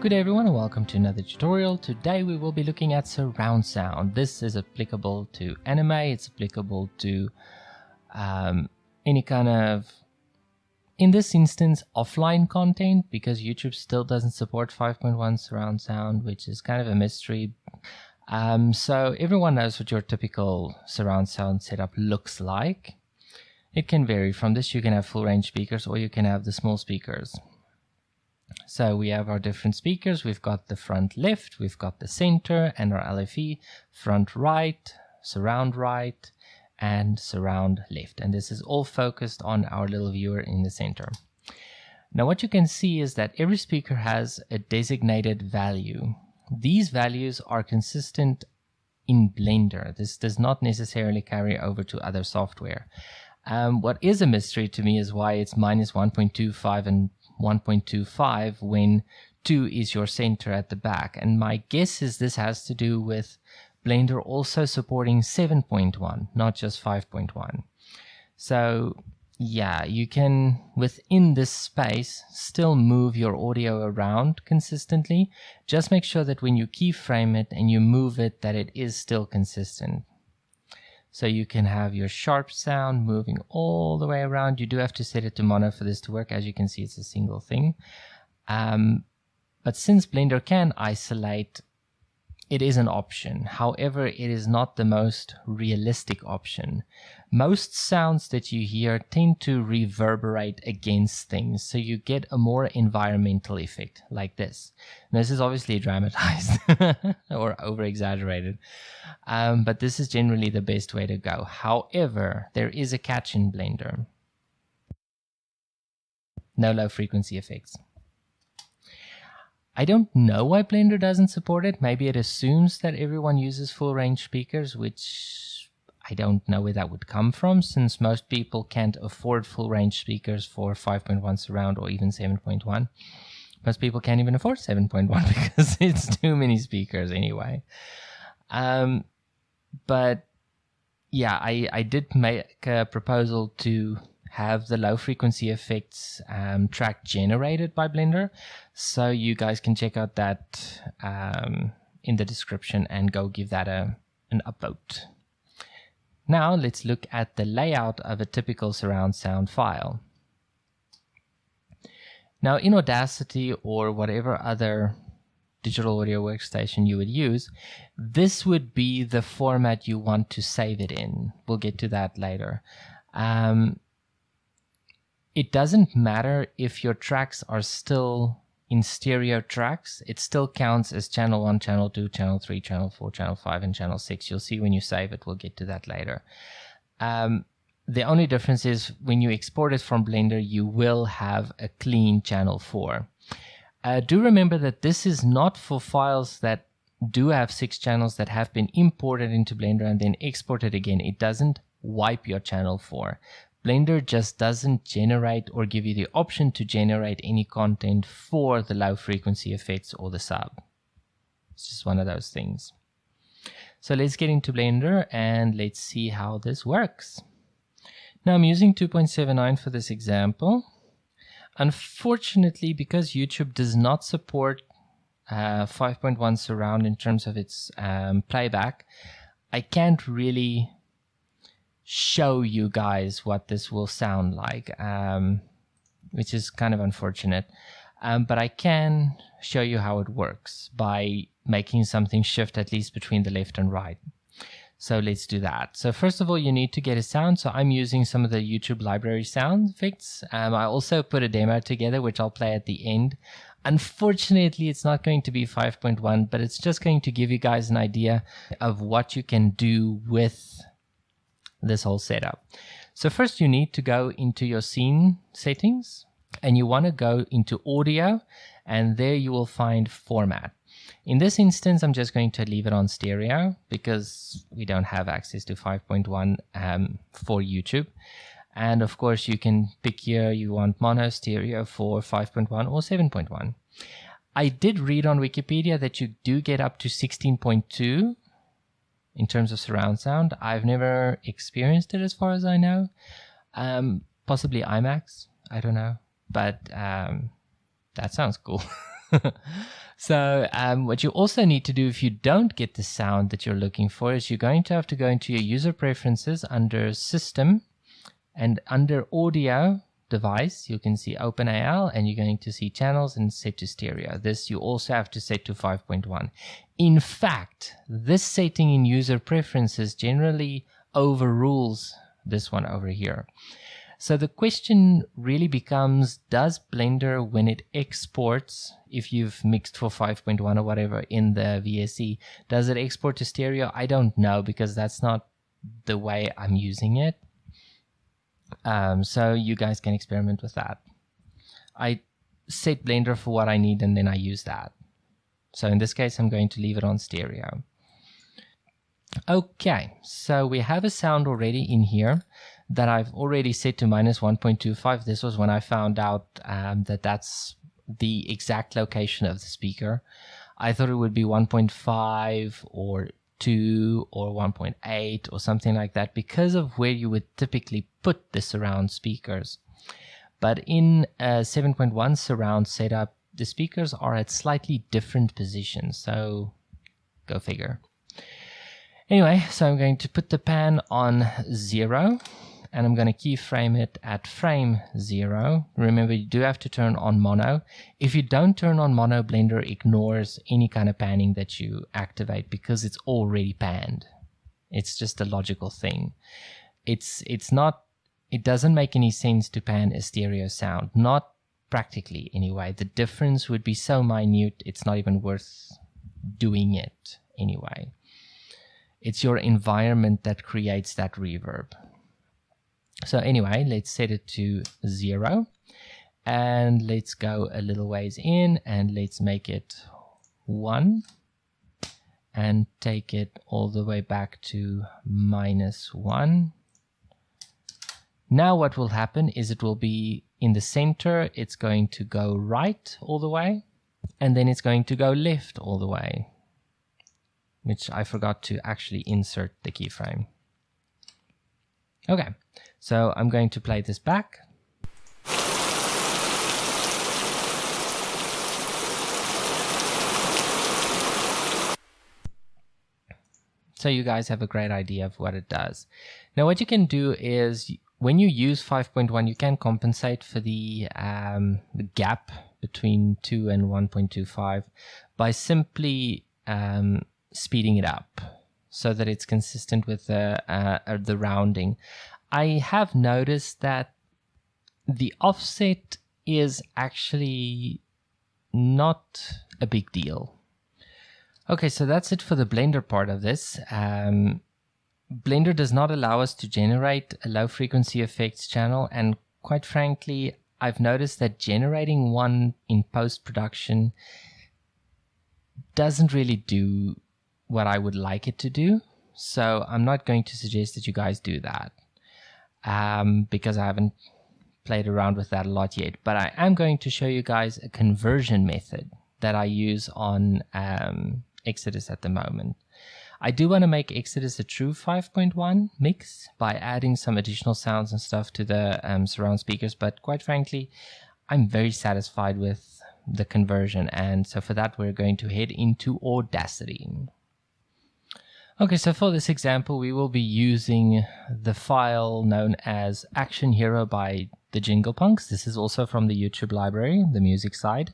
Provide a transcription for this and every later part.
Good day everyone and welcome to another tutorial. Today we will be looking at surround sound. This is applicable to anime, it's applicable to any kind of, in this instance, offline content, because YouTube still doesn't support 5.1 surround sound, which is kind of a mystery. So everyone knows what your typical surround sound setup looks like. It can vary. From this you can have full range speakers or you can have the small speakers. So we have our different speakers. We've got the front left, we've got the center and our LFE, front right, and surround left. And this is all focused on our little viewer in the center. Now what you can see is that every speaker has a designated value. These values are consistent in Blender. This does not necessarily carry over to other software. What is a mystery to me is why it's minus 1.25 and 1.25 when 2 is your center at the back. And my guess is this has to do with Blender also supporting 7.1, not just 5.1. So yeah, you can, within this space, still move your audio around consistently. Just make sure that when you keyframe it and you move it, that it is still consistent. So you can have your sharp sound moving all the way around. You do have to set it to mono for this to work. As you can see, it's a single thing. But since Blender can isolate, it is an option. However, it is not the most realistic option. Most sounds that you hear tend to reverberate against things, so you get a more environmental effect like this. Now, this is obviously dramatized or over-exaggerated, but this is generally the best way to go. However, there is a catch in Blender. No low frequency effects. I don't know why Blender doesn't support it. Maybe it assumes that everyone uses full range speakers, which I don't know where that would come from, since most people can't afford full range speakers for 5.1 surround or even 7.1. Most people can't even afford 7.1 because it's too many speakers anyway. But yeah, I did make a proposal to have the low frequency effects track generated by Blender, so you guys can check out that in the description and go give that an upvote. Now let's look at the layout of a typical surround sound file. Now in Audacity or whatever other digital audio workstation you would use, this would be the format you want to save it in. We'll get to that later. It doesn't matter if your tracks are still in stereo tracks. It still counts as channel 1, channel 2, channel 3, channel 4, channel 5, and channel 6. You'll see when you save it. We'll get to that later. The only difference is when you export it from Blender, you will have a clean channel 4. Do remember that this is not for files that do have 6 channels that have been imported into Blender and then exported again. It doesn't wipe your channel 4. Blender just doesn't generate or give you the option to generate any content for the low frequency effects or the sub. It's just one of those things. So let's get into Blender and let's see how this works. Now I'm using 2.79 for this example. Unfortunately, because YouTube does not support 5.1 surround in terms of its playback, I can't really show you guys what this will sound like, which is kind of unfortunate. But I can show you how it works by making something shift at least between the left and right. So let's do that. So first of all, you need to get a sound. So I'm using some of the YouTube library sound effects. I also put a demo together, which I'll play at the end. Unfortunately, it's not going to be 5.1, but it's just going to give you guys an idea of what you can do with this whole setup. So first you need to go into your scene settings and you want to go into audio, and there you will find format. In this instance, I'm just going to leave it on stereo because we don't have access to 5.1 for YouTube. And of course you can pick here, you want mono, stereo for 5.1 or 7.1. I did read on Wikipedia that you do get up to 16.2 in terms of surround sound. I've never experienced it as far as I know. Possibly IMAX, I don't know. But that sounds cool. So what you also need to do if you don't get the sound that you're looking for is you're going to have to go into your user preferences under System, and under Audio Device you can see OpenAL, and you're going to see Channels and Set to Stereo. This you also have to set to 5.1. In fact, this setting in user preferences generally overrules this one over here. So the question really becomes, does Blender, when it exports, if you've mixed for 5.1 or whatever in the VSE, does it export to stereo? I don't know, because that's not the way I'm using it. So you guys can experiment with that. I set Blender for what I need and then I use that. So in this case, I'm going to leave it on stereo. Okay, so we have a sound already in here that I've already set to -1.25. This was when I found out that that's the exact location of the speaker. I thought it would be 1.5 or 2 or 1.8 or something like that because of where you would typically put the surround speakers. But in a 7.1 surround setup, the speakers are at slightly different positions, so go figure. Anyway, so I'm going to put the pan on 0 and I'm going to keyframe it at frame 0. Remember, you do have to turn on mono. If you don't turn on mono, Blender ignores any kind of panning that you activate because it's already panned. It's just a logical thing. It doesn't make any sense to pan a stereo sound, not practically anyway. The difference would be so minute, it's not even worth doing it anyway. It's your environment that creates that reverb. So anyway, let's set it to 0 and let's go a little ways in and let's make it 1 and take it all the way back to -1. Now what will happen is it will be in the center, it's going to go right all the way, and then it's going to go left all the way, which I forgot to actually insert the keyframe. Okay, so I'm going to play this back. So you guys have a great idea of what it does. Now what you can do is, when you use 5.1, you can compensate for the gap between 2 and 1.25 by simply speeding it up so that it's consistent with the rounding. I have noticed that the offset is actually not a big deal. Okay, so that's it for the Blender part of this. Blender does not allow us to generate a low frequency effects channel, and quite frankly, I've noticed that generating one in post-production doesn't really do what I would like it to do. So I'm not going to suggest that you guys do that because I haven't played around with that a lot yet. But I am going to show you guys a conversion method that I use on Exodus at the moment. I do want to make Exodus a true 5.1 mix by adding some additional sounds and stuff to the surround speakers, but quite frankly, I'm very satisfied with the conversion, and so for that we're going to head into Audacity. Okay, so for this example we will be using the file known as Action Hero by the Jingle Punks. This is also from the YouTube library, the music side.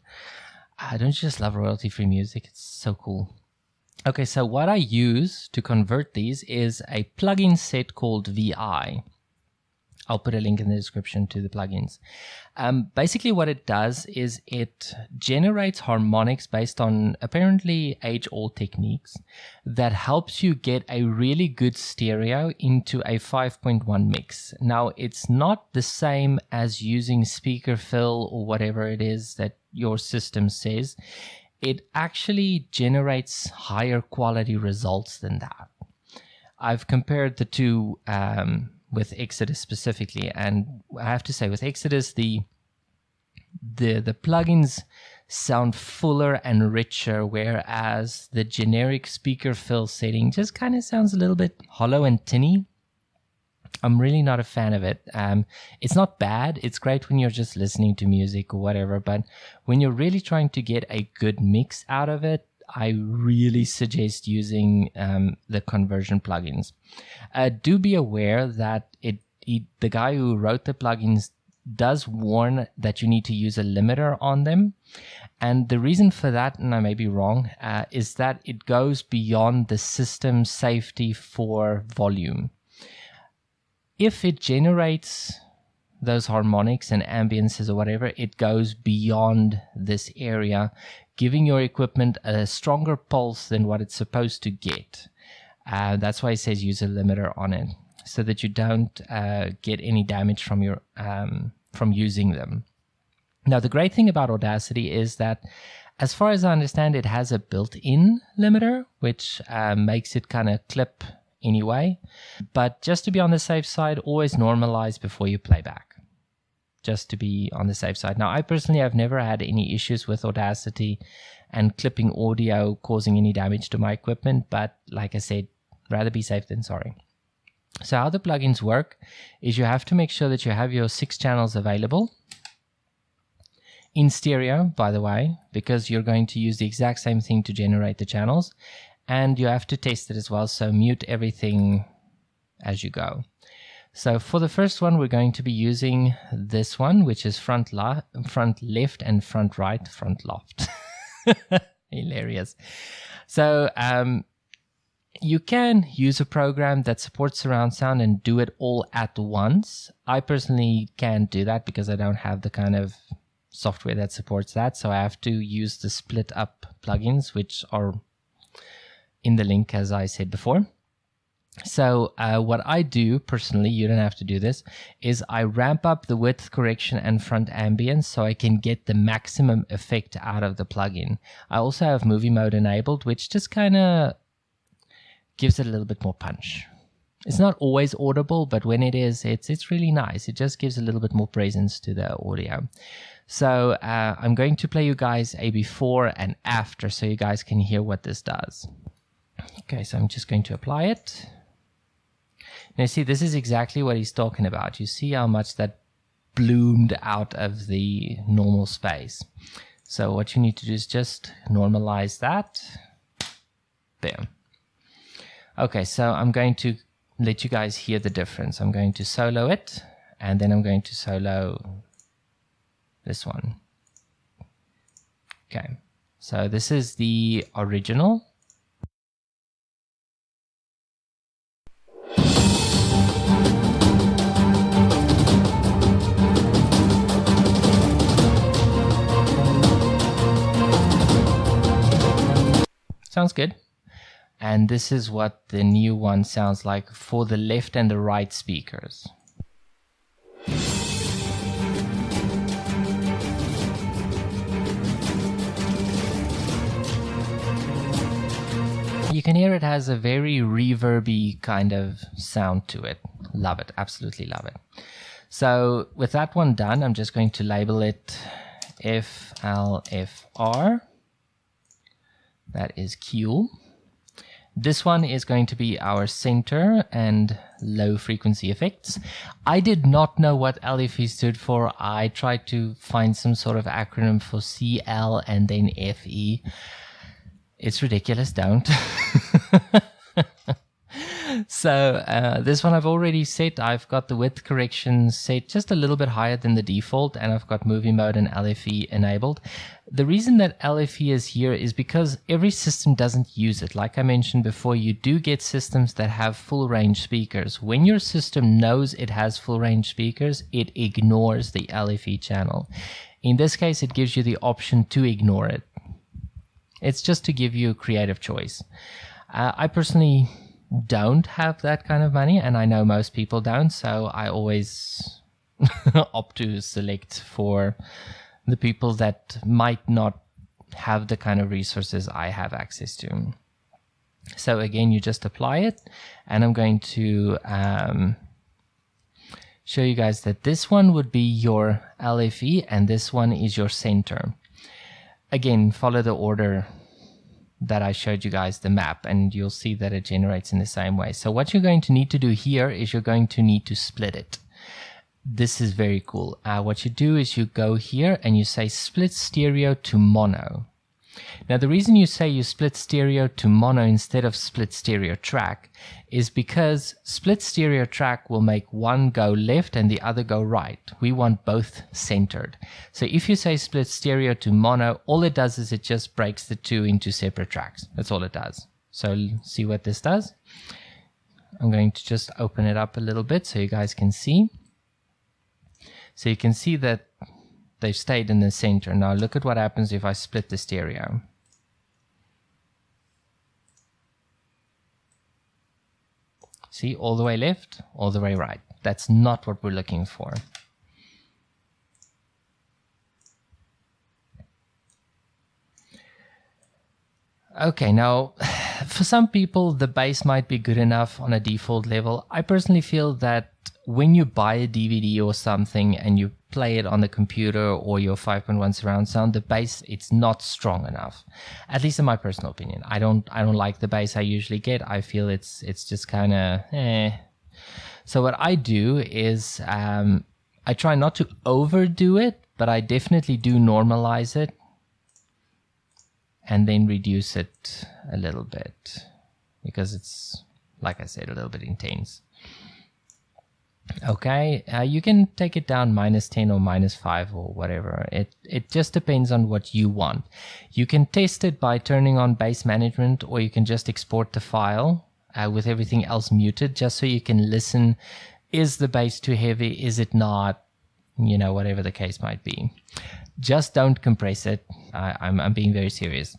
Don't you just love royalty-free music? It's so cool. Okay, so what I use to convert these is a plugin set called VI. I'll put a link in the description to the plugins. Basically what it does is it generates harmonics based on apparently age-old techniques that helps you get a really good stereo into a 5.1 mix. Now, it's not the same as using speaker fill or whatever it is that your system says. It actually generates higher quality results than that. I've compared the two with Exodus specifically, and I have to say with Exodus the plugins sound fuller and richer, whereas the generic speaker fill setting just kind of sounds a little bit hollow and tinny. I'm really not a fan of it. It's not bad. It's great when you're just listening to music or whatever, but when you're really trying to get a good mix out of it, I really suggest using the conversion plugins. Do be aware that the guy who wrote the plugins does warn that you need to use a limiter on them. And the reason for that, and I may be wrong, is that it goes beyond the system safety for volume. If it generates those harmonics and ambiences or whatever, it goes beyond this area, giving your equipment a stronger pulse than what it's supposed to get. That's why it says use a limiter on it, so that you don't get any damage from your from using them. Now, the great thing about Audacity is that, as far as I understand, it has a built-in limiter, which makes it kind of clip anyway. But just to be on the safe side, always normalize before you play back, just to be on the safe side. Now, I personally have never had any issues with Audacity and clipping audio causing any damage to my equipment, but like I said, rather be safe than sorry. So how the plugins work is you have to make sure that you have your 6 channels available in stereo, by the way, because you're going to use the exact same thing to generate the channels, and you have to test it as well, so mute everything as you go. So for the first one, we're going to be using this one, which is front left and front right, front left. Hilarious. So you can use a program that supports surround sound and do it all at once. I personally can't do that because I don't have the kind of software that supports that. So I have to use the split up plugins, which are in the link, as I said before. So what I do personally, you don't have to do this, is I ramp up the width correction and front ambience so I can get the maximum effect out of the plugin. I also have movie mode enabled, which just kind of gives it a little bit more punch. It's not always audible, but when it is, it's really nice. It just gives a little bit more presence to the audio. So I'm going to play you guys a before and after so you guys can hear what this does. Okay, so I'm just going to apply it. Now see, this is exactly what he's talking about. You see how much that bloomed out of the normal space. So what you need to do is just normalize that. There. Okay, so I'm going to let you guys hear the difference. I'm going to solo it, and then I'm going to solo this one. Okay, so this is the original. Sounds good. And this is what the new one sounds like for the left and the right speakers. You can hear it has a very reverby kind of sound to it. Love it, absolutely love it. So with that one done, I'm just going to label it FLFR. That is Q. This one is going to be our center and low frequency effects. I did not know what LFE stood for. I tried to find some sort of acronym for CL and then FE. It's ridiculous, don't. So this one I've already set. I've got the width correction set just a little bit higher than the default, and I've got movie mode and LFE enabled. The reason that LFE is here is because every system doesn't use it. Like I mentioned before, you do get systems that have full range speakers. When your system knows it has full range speakers, it ignores the LFE channel. In this case, it gives you the option to ignore it. It's just to give you a creative choice. I personally don't have that kind of money, and I know most people don't, so I always opt to select for the people that might not have the kind of resources I have access to. So again, you just apply it, and I'm going to show you guys that this one would be your LFE and this one is your center. Again, follow the order that I showed you guys the map, and you'll see that it generates in the same way. So what you're going to need to do here is you're going to need to split it. This is very cool. What you do is you go here and you say split stereo to mono. Now the reason you say you split stereo to mono instead of split stereo track is because split stereo track will make one go left and the other go right. We want both centered. So if you say split stereo to mono, all it does is it just breaks the two into separate tracks. That's all it does. So see what this does. I'm going to just open it up a little bit so you guys can see. So you can see that they've stayed in the center. Now look at what happens if I split the stereo. See, all the way left, all the way right. That's not what we're looking for. Okay, now for some people the bass might be good enough on a default level. I personally feel that when you buy a DVD or something and you play it on the computer or your 5.1 surround sound, the bass, it's not strong enough. At least in my personal opinion. I don't like the bass I usually get. I feel it's just kind of So what I do is I try not to overdo it, but I definitely do normalize it and then reduce it a little bit because it's, like I said, a little bit intense. Okay, you can take it down -10 or -5 or whatever. It just depends on what you want. You can test it by turning on bass management, or you can just export the file with everything else muted, just so you can listen. Is the bass too heavy? Is it not? You know, whatever the case might be. Just don't compress it. I'm being very serious.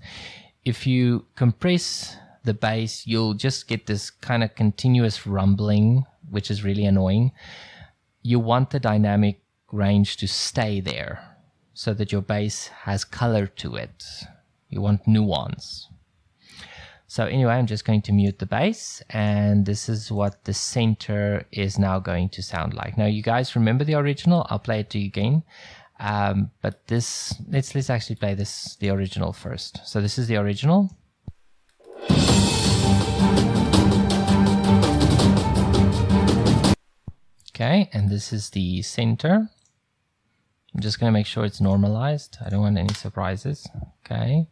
If you compress the bass, you'll just get this kind of continuous rumbling, which is really annoying. You want the dynamic range to stay there so that your bass has color to it. You want nuance. So anyway, I'm just going to mute the bass, and this is what the center is now going to sound like. Now you guys remember the original? I'll play it to you again. But this, let's actually play the original first. So this is the original. Okay, and this is the center. I'm just going to make sure it's normalized. I don't want any surprises. Okay.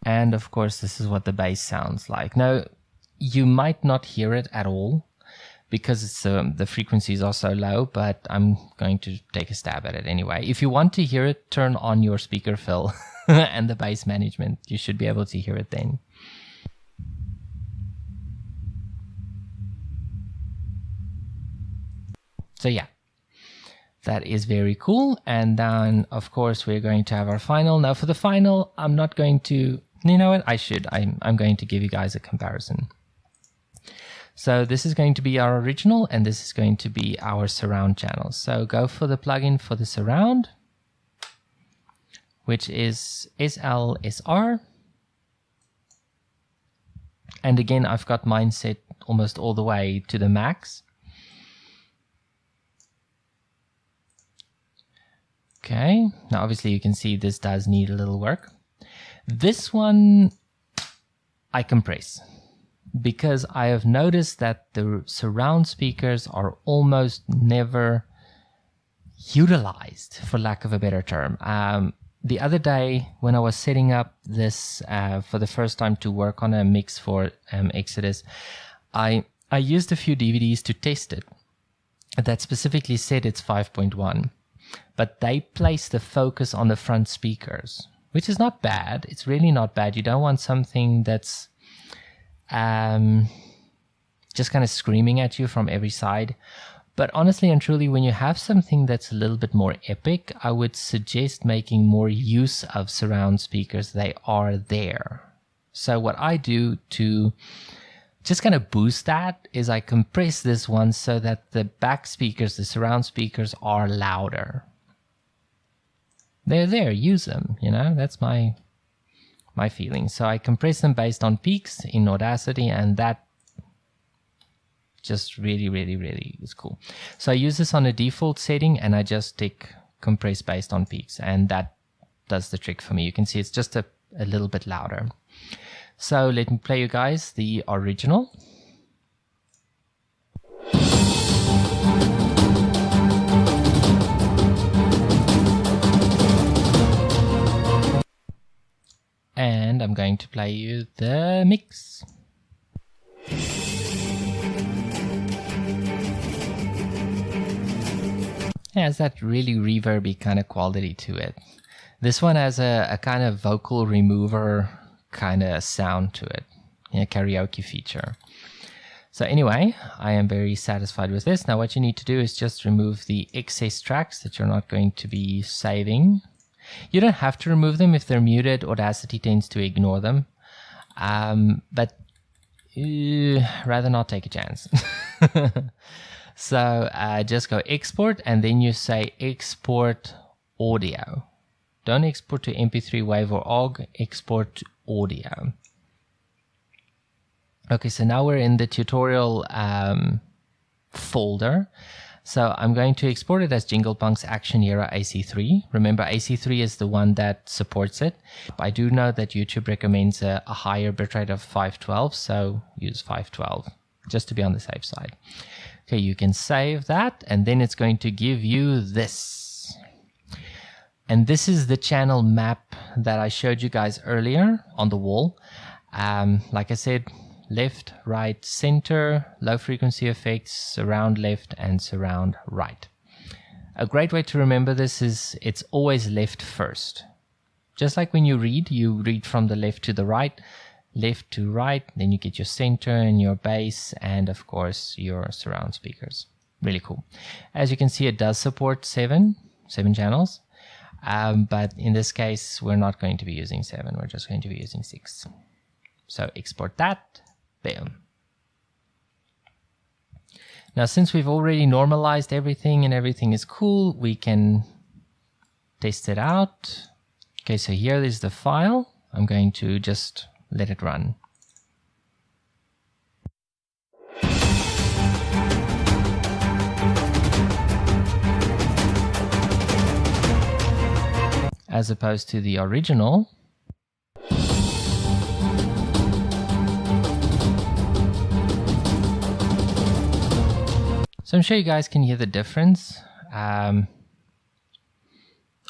And of course, this is what the bass sounds like. Now, you might not hear it at all because it's, the frequencies are so low, but I'm going to take a stab at it anyway. If you want to hear it, turn on your speaker fill and the bass management. You should be able to hear it then. So yeah, that is very cool. And then, of course, we're going to have our final. Now for the final, I'm not going to, you know what, I should. I'm going to give you guys a comparison. So this is going to be our original, and this is going to be our surround channel. So go for the plugin for the surround, which is SLSR. And again, I've got mine set almost all the way to the max. Okay, now obviously you can see this does need a little work. This one I compress because I have noticed that the surround speakers are almost never utilized, for lack of a better term. The other day when I was setting up this for the first time to work on a mix for Exodus, I used a few DVDs to test it that specifically said it's 5.1. But they place the focus on the front speakers, which is not bad. It's really not bad. You don't want something that's just kind of screaming at you from every side. But honestly and truly, when you have something that's a little bit more epic, I would suggest making more use of surround speakers. They are there. So what I do to just kind of boost that is I compress this one so that the back speakers, the surround speakers, are louder. They're there, use them, you know, that's my feeling. So I compress them based on peaks in Audacity, and that just really is cool. So I use this on a default setting, and I just tick compress based on peaks, and that does the trick for me. You can see it's just a little bit louder. So let me play you guys the original. And I'm going to play you the mix. It has that really reverby kind of quality to it. This one has a kind of vocal remover kind of sound to it, karaoke feature. So anyway, I am very satisfied with this. Now what you need to do is just remove the excess tracks that you're not going to be saving. You don't have to remove them if they're muted. Audacity tends to ignore them. But rather not take a chance. So just go export, and then you say export audio. Don't export to MP3, WAV, or OGG. Export to audio. Okay, so now we're in the tutorial folder. So I'm going to export it as Jinglepunk's Action Era AC3. Remember, AC3 is the one that supports it. I do know that YouTube recommends a higher bitrate of 512, so use 512 just to be on the safe side. Okay, you can save that, and then it's going to give you this. And this is the channel map that I showed you guys earlier on the wall. Like I said, left, right, center, low frequency effects, surround left, and surround right. A great way to remember this is it's always left first. Just like when you read from the left to the right, left to right, then you get your center and your bass, and of course your surround speakers. Really cool. As you can see, it does support seven channels, but in this case, we're not going to be using 7, we're just going to be using 6. So export that. Boom. Now, since we've already normalized everything and everything is cool, we can test it out. Okay, so here is the file. I'm going to just let it run. As opposed to the original. So I'm sure you guys can hear the difference.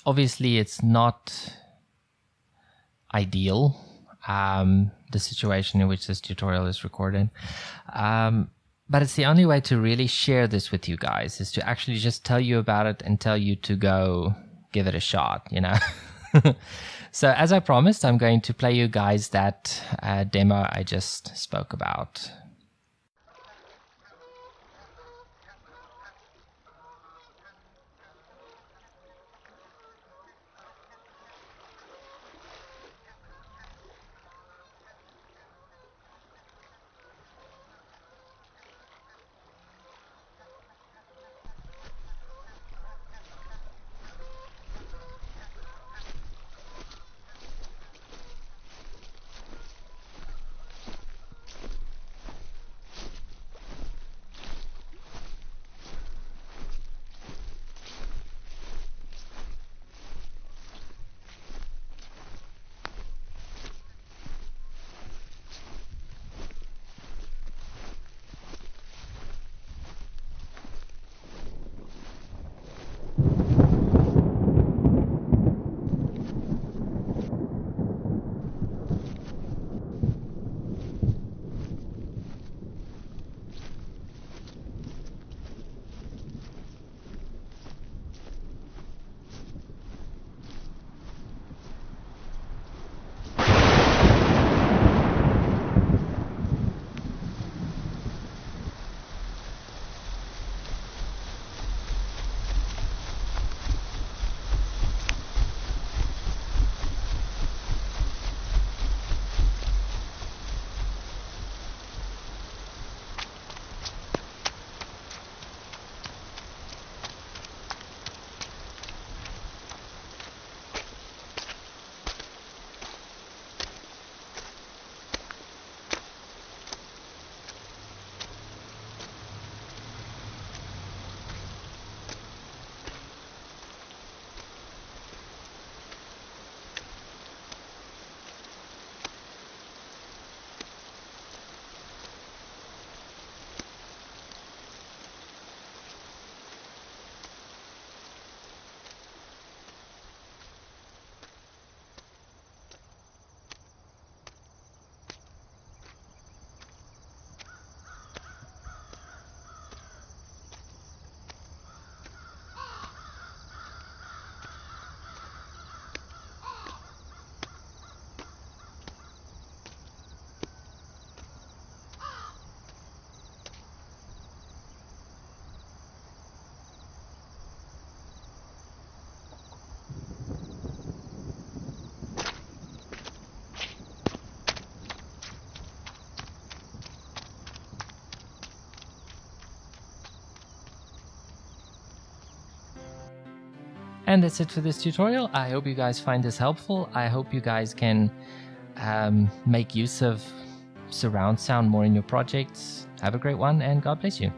Obviously, it's not ideal, the situation in which this tutorial is recorded. But it's the only way to really share this with you guys, is to actually just tell you about it and tell you to go give it a shot, So as I promised, I'm going to play you guys that demo I just spoke about. And that's it for this tutorial. I hope you guys find this helpful. I hope you guys can make use of surround sound more in your projects. Have a great one, and God bless you.